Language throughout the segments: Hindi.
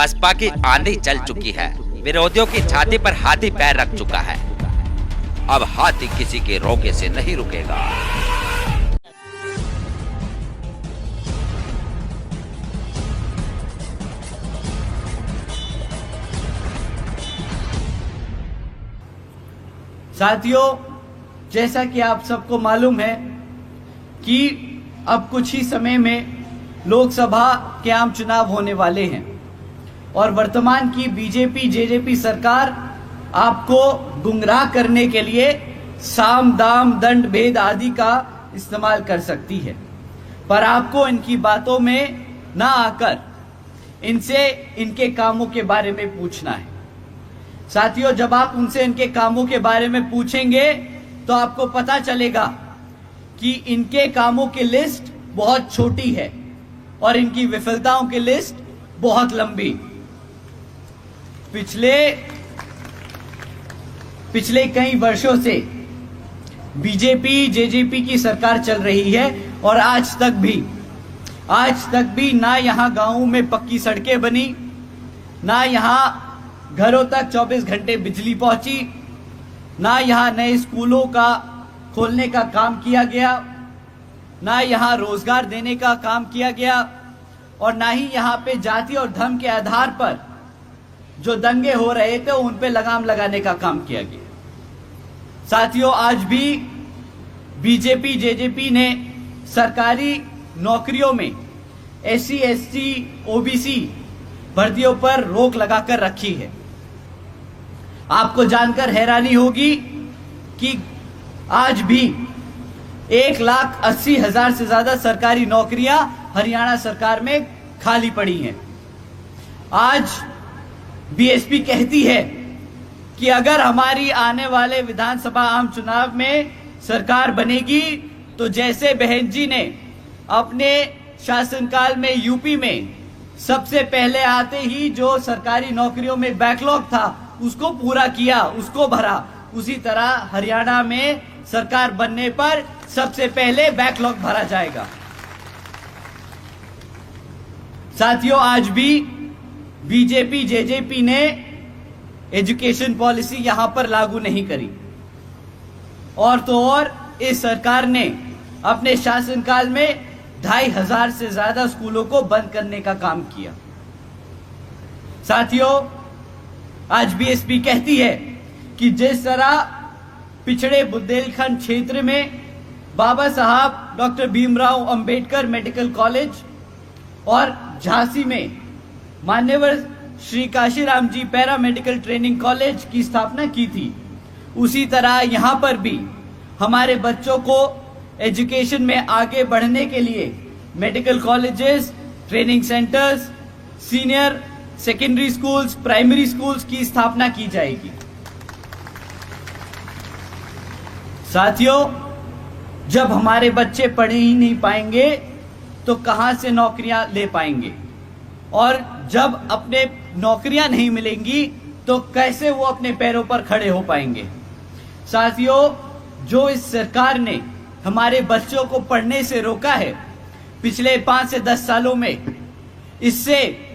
बसपा की आंधी चल चुकी है। विरोधियों की छाती पर हाथी पैर रख चुका है। अब हाथी किसी के रोके से नहीं रुकेगा। साथियों, जैसा कि आप सबको मालूम है कि अब कुछ ही समय में लोकसभा के आम चुनाव होने वाले हैं और वर्तमान की बीजेपी जेजेपी सरकार आपको गुमराह करने के लिए साम दाम दंड भेद आदि का इस्तेमाल कर सकती है, पर आपको इनकी बातों में ना आकर इनसे इनके कामों के बारे में पूछना है। साथियों, जब आप उनसे इनके कामों के बारे में पूछेंगे तो आपको पता चलेगा कि इनके कामों की लिस्ट बहुत छोटी है और इनकी विफलताओं की लिस्ट बहुत लंबी। पिछले कई वर्षों से बीजेपी जेजेपी की सरकार चल रही है और आज तक भी ना यहां गांवों में पक्की सड़कें बनी, ना यहां घरों तक 24 घंटे बिजली पहुंची, ना यहां नए स्कूलों का खोलने का काम किया गया, ना यहां रोजगार देने का काम किया गया और ना ही यहां पे जाति और धर्म के आधार पर जो दंगे हो रहे थे उन पे लगाम लगाने का काम किया गया। साथियों, आज भी बीजेपी जेजेपी ने सरकारी नौकरियों में SC ST OBC भर्तियों पर रोक लगाकर रखी है। आपको जानकर हैरानी होगी कि आज भी 1,80,000 से ज्यादा सरकारी नौकरियां हरियाणा सरकार में खाली पड़ी हैं। आज BSP कहती है कि अगर हमारी आने वाले विधानसभा आम चुनाव में सरकार बनेगी तो जैसे बहन जी ने अपने शासनकाल में यूपी में सबसे पहले आते ही जो सरकारी नौकरियों में बैकलॉग था उसको पूरा किया, उसको भरा, उसी तरह हरियाणा में सरकार बनने पर सबसे पहले बैकलॉग भरा जाएगा। साथियों, आज भी बीजेपी जेजेपी ने एजुकेशन पॉलिसी यहां पर लागू नहीं करी और तो और इस सरकार ने अपने शासनकाल में 2,500 से ज्यादा स्कूलों को बंद करने का काम किया। साथियों, आज BSP कहती है कि जिस तरह पिछड़े बुंदेलखंड क्षेत्र में बाबा साहब doctor Bhimrao Ambedkar medical college और झांसी में मान्यवर श्री काशीराम जी पैरा मेडिकल ट्रेनिंग कॉलेज की स्थापना की थी, उसी तरह यहां पर भी हमारे बच्चों को एजुकेशन में आगे बढ़ने के लिए medical colleges, training centres, senior secondary schools, primary schools की स्थापना की जाएगी। साथियों, जब हमारे बच्चे पढ़ ही नहीं पाएंगे तो कहां से नौकरियां ले पाएंगे और जब अपने नौकरियां नहीं मिलेंगी तो कैसे वो अपने पैरों पर खड़े हो पाएंगे। साथियों, जो इस सरकार ने हमारे बच्चों को पढ़ने से रोका है पिछले 5 से 10 सालों में, इससे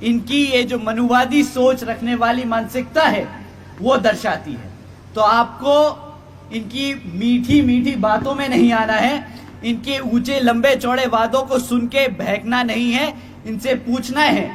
इनकी ये जो मनुवादी सोच रखने वाली मानसिकता है वो दर्शाती है। तो आपको इनकी मीठी मीठी बातों में नहीं आना है, इनके ऊंचे लंबे चौड़े वादों को सुन के बहकना नहीं है। इनसे पूछना है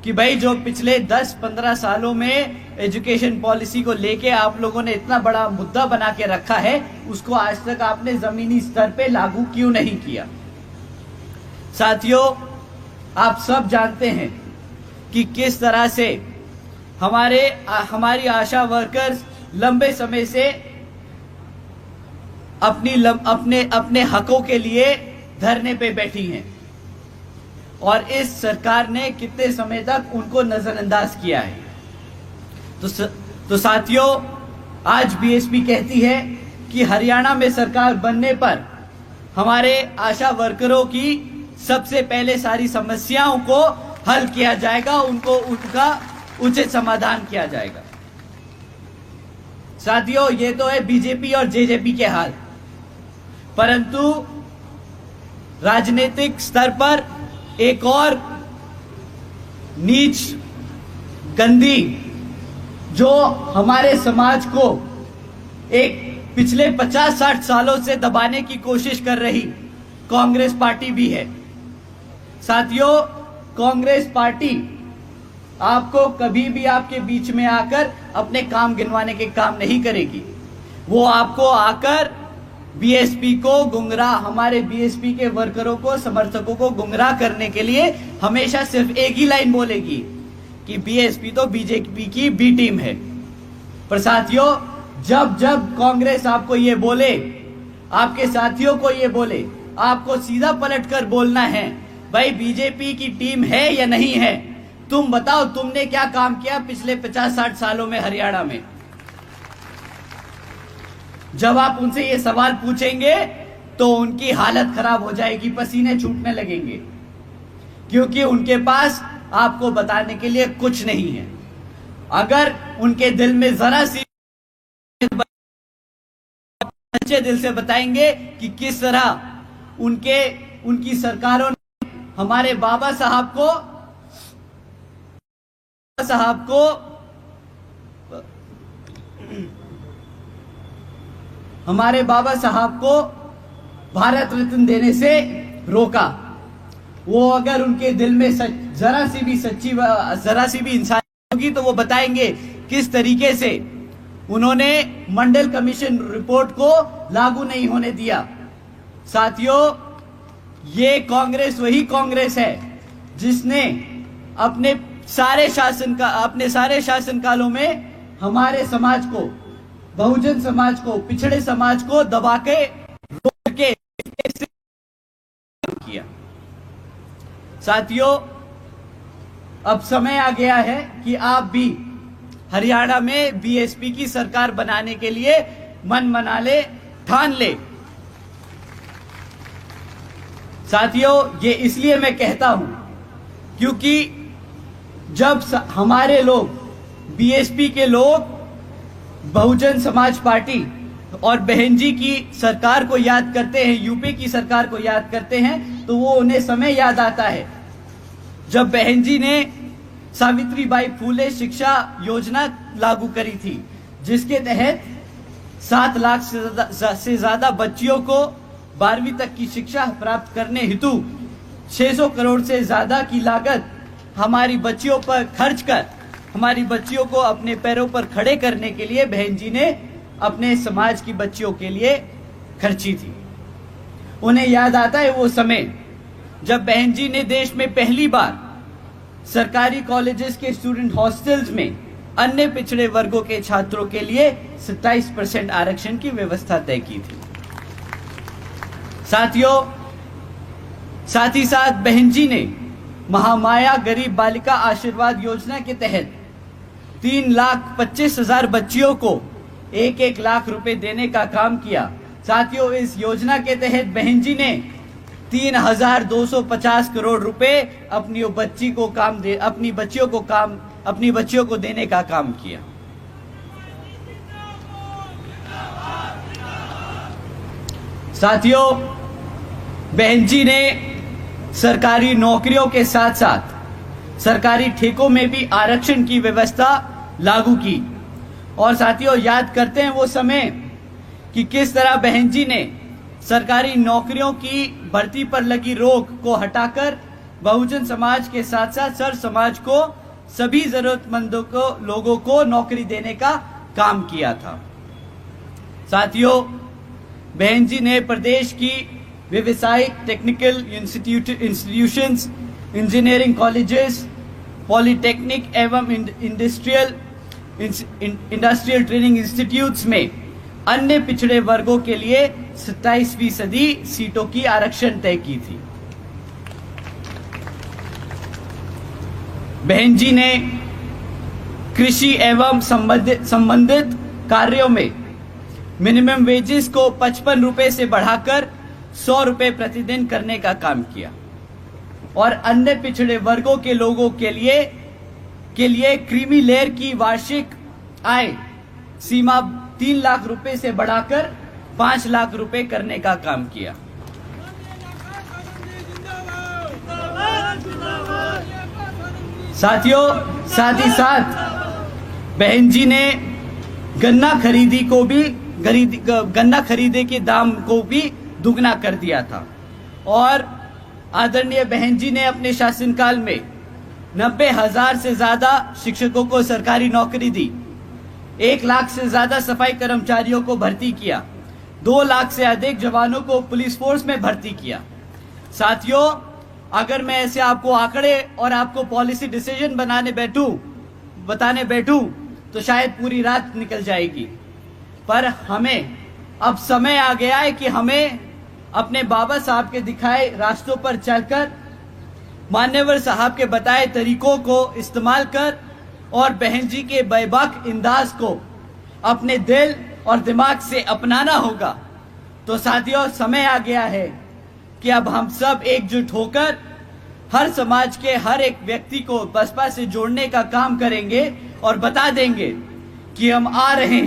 कि भाई जो पिछले 10-15 सालों में एजुकेशन पॉलिसी को लेके आप लोगों ने इतना बड़ा मुद्दा बना के रखा है, उसको आज तक आपने जमीनी स्तर पे लागू क्यों नहीं किया। साथियों, आप सब जानते हैं कि किस तरह से हमारी आशा वर्कर्स लंबे समय से अपने हकों के लिए धरने पे बैठी हैं और इस सरकार ने कितने समय तक उनको नजरअंदाज किया है। तो साथियों, आज BSP कहती है कि हरियाणा में सरकार बनने पर हमारे आशा वर्करों की सबसे पहले सारी समस्याओं को हल किया जाएगा, उनका उचित समाधान किया जाएगा। साथियों, ये तो है बीजेपी और जेजेपी के हाल, परंतु राजनीतिक स्तर पर एक और नीच, गंदी, जो हमारे समाज को एक पिछले 50-60 सालों से दबाने की कोशिश कर रही कांग्रेस पार्टी भी है। साथियों, कांग्रेस पार्टी आपको कभी भी आपके बीच में आकर अपने काम गिनवाने के काम नहीं करेगी। वो आपको आकर बीएसपी को गुमराह, हमारे बीएसपी के वर्करों को, समर्थकों को गुमराह करने के लिए हमेशा सिर्फ एक ही लाइन बोलेगी कि बीएसपी तो बीजेपी की बी टीम है। पर साथियों, जब जब कांग्रेस आपको ये बोले, आपके साथियों को ये बोले, आपको सीधा पलटकर बोलना है, भाई बीजेपी की टीम है या नहीं है, तुम बताओ तुमने क्या काम किया पिछले 50-60 सालों में हरियाणा में। जब आप उनसे ये सवाल पूछेंगे तो उनकी हालत खराब हो जाएगी, पसीने छूटने लगेंगे, क्योंकि उनके पास आपको बताने के लिए कुछ नहीं है। अगर उनके दिल में जरा सी अच्छे दिल से बताएंगे कि किस तरह उनकी सरकारों ने हमारे बाबा साहब को भारत रत्न देने से रोका, वो अगर उनके दिल में जरा सी भी इंसानियत होगी तो वो बताएंगे किस तरीके से उन्होंने मंडल कमीशन रिपोर्ट को लागू नहीं होने दिया। साथियों, ये कांग्रेस वही कांग्रेस है जिसने अपने सारे शासनकालों में हमारे समाज को, बहुजन समाज को, पिछड़े समाज को दबा के रोक के किया। साथियों, अब समय आ गया है कि आप भी हरियाणा में बीएसपी की सरकार बनाने के लिए मन बना ले, ठान ले। साथियों, ये इसलिए मैं कहता हूं क्योंकि जब हमारे लोग, बीएसपी के लोग बहुजन समाज पार्टी और बहन जी की सरकार को याद करते हैं, यूपी की सरकार को याद करते हैं, तो वो उन्हें समय याद आता है जब बहन जी ने सावित्रीबाई फूले शिक्षा योजना लागू करी थी, जिसके तहत 7 लाख से ज्यादा बच्चियों को 12वीं तक की शिक्षा प्राप्त करने हेतु 600 करोड़ से ज्यादा की लागत हमारी बच्चियों पर खर्च कर हमारी बच्चियों को अपने पैरों पर खड़े करने के लिए बहन जी ने अपने समाज की बच्चियों के लिए खर्ची थी। उन्हें याद आता है वो समय जब बहन जी ने देश में पहली बार सरकारी कॉलेजेस के स्टूडेंट हॉस्टल्स में अन्य पिछड़े वर्गों के छात्रों के लिए 27% आरक्षण की व्यवस्था तय की थी। साथियों, साथ ही साथ बहन जी ने महामाया गरीब बालिका आशीर्वाद योजना के तहत 3,25,000 बच्चियों को 1-1 लाख रुपए देने का काम किया। साथियों, इस योजना के तहत बहन जी ने 3,250 करोड़ रुपए अपनी बच्चियों को देने का काम किया। साथियों, बहन जी ने सरकारी नौकरियों के साथ साथ सरकारी ठेकों में भी आरक्षण की व्यवस्था लागू की। और साथियों, याद करते हैं वो समय कि किस तरह बहन जी ने सरकारी नौकरियों की भर्ती पर लगी रोक को हटाकर बहुजन समाज के साथ साथ सर समाज को, सभी जरूरतमंदों को, लोगों को नौकरी देने का काम किया था। साथियों, बहन जी ने प्रदेश की व्यवसायिक technical institutions, engineering colleges, polytechnic एवं इंडस्ट्रियल ट्रेनिंग इंस्टीट्यूट्स में अन्य पिछड़े वर्गों के लिए 27% सीटों की आरक्षण तय की थी। बहन जी ने कृषि एवं संबंधित कार्यों में मिनिमम वेजेस को 55 रुपए से बढ़ाकर 100 रुपए प्रतिदिन करने का काम किया और अन्य पिछड़े वर्गों के लोगों के लिए क्रीमी लेयर की वार्षिक आय सीमा 3 लाख रुपए से बढ़ाकर 5 लाख रुपए करने का काम किया। साथियों, साथ ही साथ बहन जी ने गन्ना खरीदे के दाम को भी दुगना कर दिया था और आदरणीय बहन जी ने अपने शासनकाल में 90,000 से ज्यादा शिक्षकों को सरकारी नौकरी दी, 1 लाख से ज्यादा सफाई कर्मचारियों को भर्ती किया, 2 लाख से अधिक जवानों को पुलिस फोर्स में भर्ती किया। साथियों, अगर मैं ऐसे आपको आंकड़े और आपको पॉलिसी डिसीजन बताने बैठूं तो शायद पूरी रात निकल जाएगी, पर हमें अब समय आ गया है कि हमें अपने बाबा साहब के दिखाए रास्तों पर चलकर, मान्यवर साहब के बताए तरीकों को इस्तेमाल कर और बहन जी के बेबाक अंदाज को अपने दिल और दिमाग से अपनाना होगा। तो साथियों, समय आ गया है कि अब हम सब एकजुट होकर हर समाज के हर एक व्यक्ति को बसपा से जोड़ने का काम करेंगे और बता देंगे कि हम आ रहे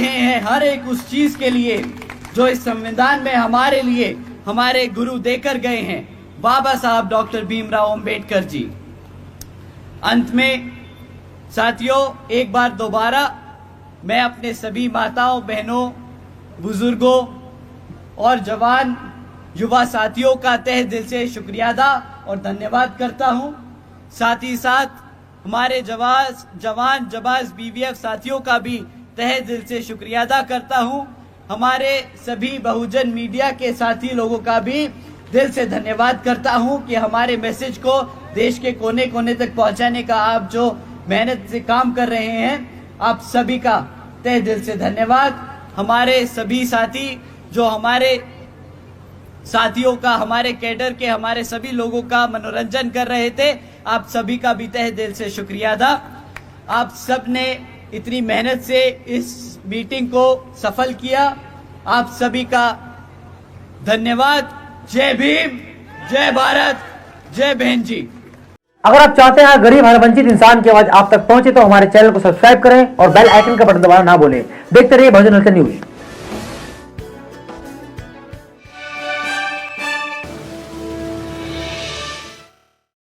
हैं हर एक उस चीज के लिए जो इस संविधान में हमारे लिए हमारे गुरु देकर गए हैं, बाबा साहब डॉक्टर भीमराव अंबेडकर जी। अंत में साथियों, एक बार दोबारा मैं अपने सभी माताओं, बहनों, बुजुर्गों और जवान युवा साथियों का तहे दिल से शुक्रिया अदा और धन्यवाद करता हूं। साथ ही साथ हमारे जवान जबाज बीवीएफ साथियों का भी तहे दिल से शुक्रिया अदा करता हूं। हमारे सभी बहुजन मीडिया के साथी लोगों का भी दिल से धन्यवाद करता हूं कि हमारे मैसेज को देश के कोने कोने तक पहुंचाने का आप जो मेहनत से काम कर रहे हैं, आप सभी का तहे दिल से धन्यवाद। हमारे सभी साथी जो हमारे साथियों का, हमारे कैडर के, हमारे सभी लोगों का मनोरंजन कर रहे थे, आप सभी का भी तहे दिल से शुक्रिया अदा। आप सब ने इतनी मेहनत से इस मीटिंग को सफल किया, आप सभी का धन्यवाद। जय भीम, जय भारत, जय बहन जी। अगर आप चाहते हैं गरीब हर वंचित इंसान की आवाज आप तक पहुंचे तो हमारे चैनल को सब्सक्राइब करें और बेल आइकन का बटन दबाना ना भूलें। देखते रहिए बहुजन न्यूज।